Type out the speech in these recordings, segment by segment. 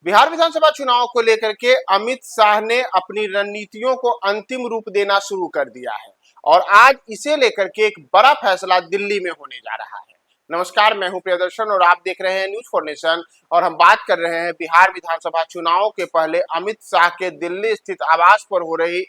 बिहार विधानसभा चुनाव को लेकर के अमित शाह ने अपनी रणनीतियों को अंतिम रूप देना शुरू कर दिया है और आज इसे लेकर के एक बड़ा फैसला दिल्ली में होने जा रहा है। नमस्कार, मैं हूं प्रियदर्शन और आप देख रहे हैं न्यूज फॉर नेशन और हम बात कर रहे हैं बिहार विधानसभा चुनाव के पहले अमित शाह के दिल्ली स्थित आवास पर हो रही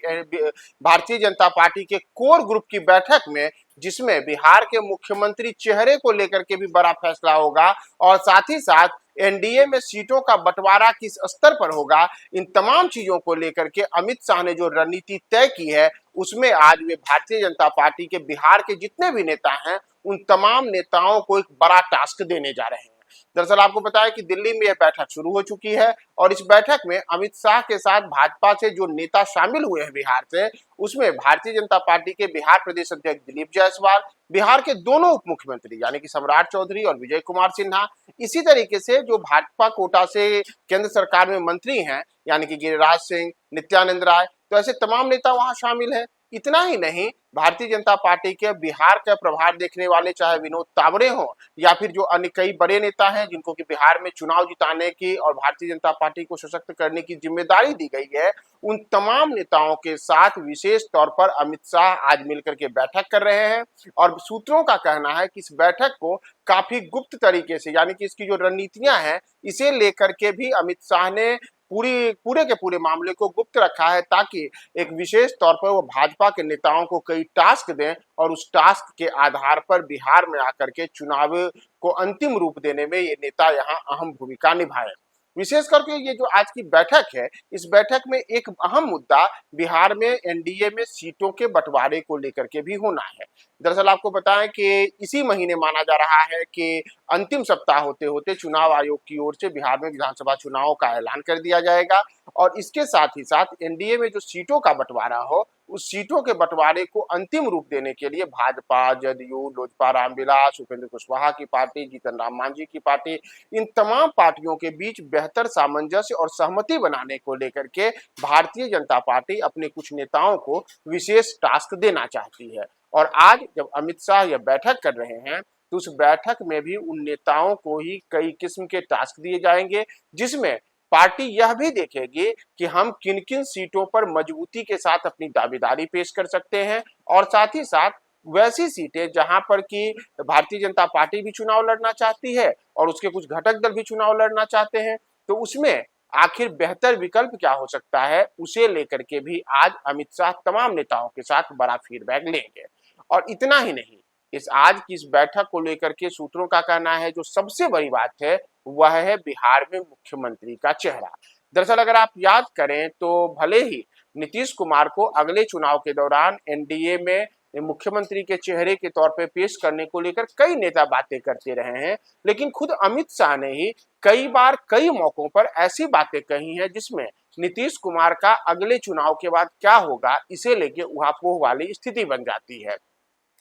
भारतीय जनता पार्टी के कोर ग्रुप की बैठक में, जिसमें बिहार के मुख्यमंत्री चेहरे को लेकर के भी बड़ा फैसला होगा और साथ ही साथ एनडीए में सीटों का बंटवारा किस स्तर पर होगा। इन तमाम चीजों को लेकर के अमित शाह ने जो रणनीति तय की है, उसमें आज वे भारतीय जनता पार्टी के बिहार के जितने भी नेता हैं, उन तमाम नेताओं को एक बड़ा टास्क देने जा रहे हैं। दरअसल आपको बताया कि दिल्ली में यह बैठक शुरू हो चुकी है और इस बैठक में अमित शाह के साथ भाजपा से जो नेता शामिल हुए हैं बिहार से, उसमें भारतीय जनता पार्टी के बिहार प्रदेश अध्यक्ष दिलीप जायसवाल, बिहार के दोनों उप मुख्यमंत्री यानी कि सम्राट चौधरी और विजय कुमार सिन्हा, इसी तरीके से जो भाजपा कोटा से केंद्र सरकार में मंत्री हैं यानी कि गिरिराज सिंह, नित्यानंद राय, तो ऐसे तमाम नेता वहां शामिल हैं। इतना ही नहीं, भारतीय जनता पार्टी के बिहार का प्रभार देखने वाले चाहे विनोद तावड़े हो या फिर जो अन्य कई बड़े नेता हैं जिनको कि बिहार में चुनाव जिताने की और भारतीय जनता पार्टी को सशक्त करने की जिम्मेदारी दी गई है, उन तमाम नेताओं के साथ विशेष तौर पर अमित शाह आज मिलकर के बैठक कर रहे हैं। और सूत्रों का कहना है कि इस बैठक को काफी गुप्त तरीके से यानी कि इसकी जो रणनीतियां हैं, इसे लेकर के भी अमित शाह ने पूरे के पूरे मामले को गुप्त रखा है, ताकि एक विशेष तौर पर वो भाजपा के नेताओं को कई टास्क दें और उस टास्क के आधार पर बिहार में आकर के चुनाव को अंतिम रूप देने में ये नेता यहाँ अहम भूमिका निभाए। विशेष करके ये जो आज की बैठक है, इस बैठक में एक अहम मुद्दा बिहार में एनडीए में सीटों के बंटवारे को लेकर के भी होना है। दरअसल आपको बताएं कि इसी महीने माना जा रहा है कि अंतिम सप्ताह होते होते चुनाव आयोग की ओर से बिहार में विधानसभा चुनाव का ऐलान कर दिया जाएगा और इसके साथ ही साथ एनडीए में जो सीटों का बंटवारा हो, उस सीटों के बंटवारे को अंतिम रूप देने के लिए भाजपा, जदयू, लोजपा रामविलास, उपेंद्र कुशवाहा की पार्टी, जीतन राम मांझी की पार्टी, इन तमाम पार्टियों के बीच बेहतर सामंजस्य और सहमति बनाने को लेकर के भारतीय जनता पार्टी अपने कुछ नेताओं को विशेष टास्क देना चाहती है। और आज जब अमित शाह यह बैठक कर रहे हैं, तो उस बैठक में भी उन नेताओं को ही कई किस्म के टास्क दिए जाएंगे, जिसमें पार्टी यह भी देखेगी कि हम किन किन सीटों पर मजबूती के साथ अपनी दावेदारी पेश कर सकते हैं और साथ ही साथ वैसी सीटें जहां पर कि भारतीय जनता पार्टी भी चुनाव लड़ना चाहती है और उसके कुछ घटक दल भी चुनाव लड़ना चाहते हैं, तो उसमें आखिर बेहतर विकल्प क्या हो सकता है, उसे लेकर के भी आज अमित शाह तमाम नेताओं के साथ बड़ा फीडबैक लेंगे। और इतना ही नहीं, इस आज की इस बैठक को लेकर के सूत्रों का कहना है जो सबसे बड़ी बात है वह है बिहार में मुख्यमंत्री का चेहरा। दरअसल अगर आप याद करें तो भले ही नीतीश कुमार को अगले चुनाव के दौरान एनडीए में मुख्यमंत्री के चेहरे के तौर पे पेश करने को लेकर कई नेता बातें करते रहे हैं, लेकिन खुद अमित शाह ने ही कई बार कई मौकों पर ऐसी बातें कही हैं जिसमें नीतीश कुमार का अगले चुनाव के बाद क्या होगा, इसे लेके उहापोह वाली स्थिति बन जाती है।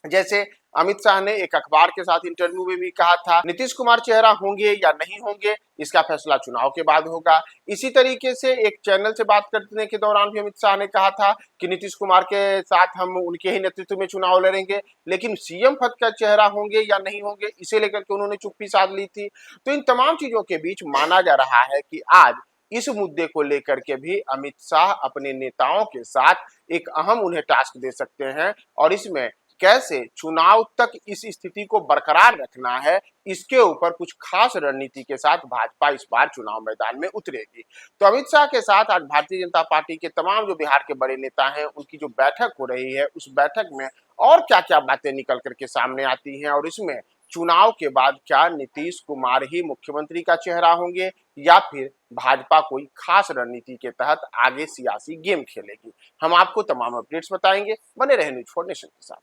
जैसे अमित शाह ने एक अखबार के साथ इंटरव्यू में भी कहा था, नीतीश कुमार चेहरा होंगे या नहीं होंगे इसका फैसला चुनाव के बाद होगा। इसी तरीके से एक चैनल से बात करने के दौरान भी अमित शाह ने कहा था कि नीतीश कुमार के साथ हम उनके ही नेतृत्व में चुनाव लड़ेंगे, लेकिन सीएम पद का चेहरा होंगे या नहीं होंगे इसे लेकर के उन्होंने चुप्पी साध ली थी। तो इन तमाम चीजों के बीच माना जा रहा है कि आज इस मुद्दे को लेकर के भी अमित शाह अपने नेताओं के साथ एक अहम उन्हें टास्क दे सकते हैं और इसमें कैसे चुनाव तक इस स्थिति को बरकरार रखना है, इसके ऊपर कुछ खास रणनीति के साथ भाजपा इस बार चुनाव मैदान में उतरेगी। तो अमित शाह के साथ आज भारतीय जनता पार्टी के तमाम जो बिहार के बड़े नेता हैं, उनकी जो बैठक हो रही है, उस बैठक में और क्या क्या बातें निकल करके सामने आती हैं और इसमें चुनाव के बाद क्या नीतीश कुमार ही मुख्यमंत्री का चेहरा होंगे या फिर भाजपा कोई खास रणनीति के तहत आगे सियासी गेम खेलेगी। हम आपको तमाम अपडेट्स बताएंगे, बने रहे न्यूज फॉर नेशन के साथ।